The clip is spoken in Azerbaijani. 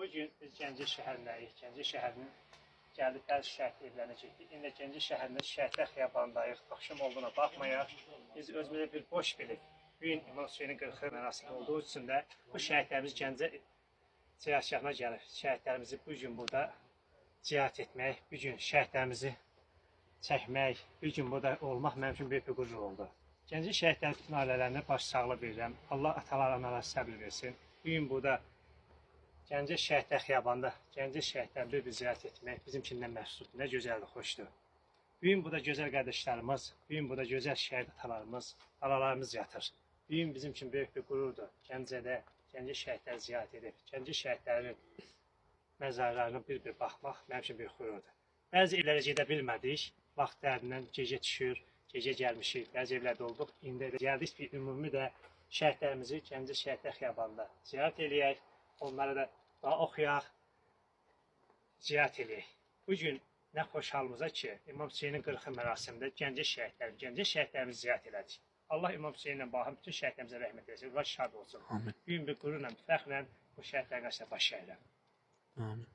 Bu gün biz Gəncə şəhərindəyik. Gəncə şəhərinin gəldik, bəzi şəhid evlərinə getdik. İndi Gəncə şəhərində Şəhidlər Xiyabanındayıq. Axşam olduğuna baxmayaq, biz özümüzə bir boş bilib. Bu gün İmam Hüseynin 40 mərasimi olduğu üçün də bu şəhidlərimiz Gəncə ziyarətgahına gəlib. Şəhidlərimizi bu gün burada ziyarət etmək, bu gün şəhidlərimizi çəkmək, bu gün burada olmaq mənim üçün böyük bir qürur oldu. Gəncə şəhidlərin bütün ailələrinə başsağlığı verirəm. Allah atalar, analar səbir versin. Bu gün burada Gəncə Şəhidlər Xiyabanında Gəncə şəhidlərini bir ziyarət etmək bizim üçün nə məhduddur, nə gözəldir, xoşdur. Bu gün burada gözəl qardaşlarımız, bu gün burada gözəl şəhid atalarımız, alalarımız yatır. Bu gün bizim üçün böyük bir qürurdur. Gəncədə Gəncə şəhidləri ziyarət edib, Gəncə şəhidlərinin məzarlarına bir baxmaq mənim üçün böyük qürurdur. Bəzi evlərə gedə bilmədik, vaxt dərdindən gecə düşür, gecə gəlmişik, bəzi evlərdə olduq. İndi gəldik bir ümumi də şəhidlərimizi Gəncə Şəhidlər Xiyabanında ziyarət eləyək, onlara da dua oxuyaq, ziyarət eləyək. Bu gün nə xoş halımıza ki, İmam Hüseynin 40 mərasimində Gəncə şəhidlərimizi ziyarət elədik. Allah İmam Hüseyinlə baxın, bütün şəhidlərimizə rəhmət eləsin və şad olsun. Amin. Bu gün bir qürurla, fəxrlə bu şəhidlərin qarşısında baş əyirəm. Amin.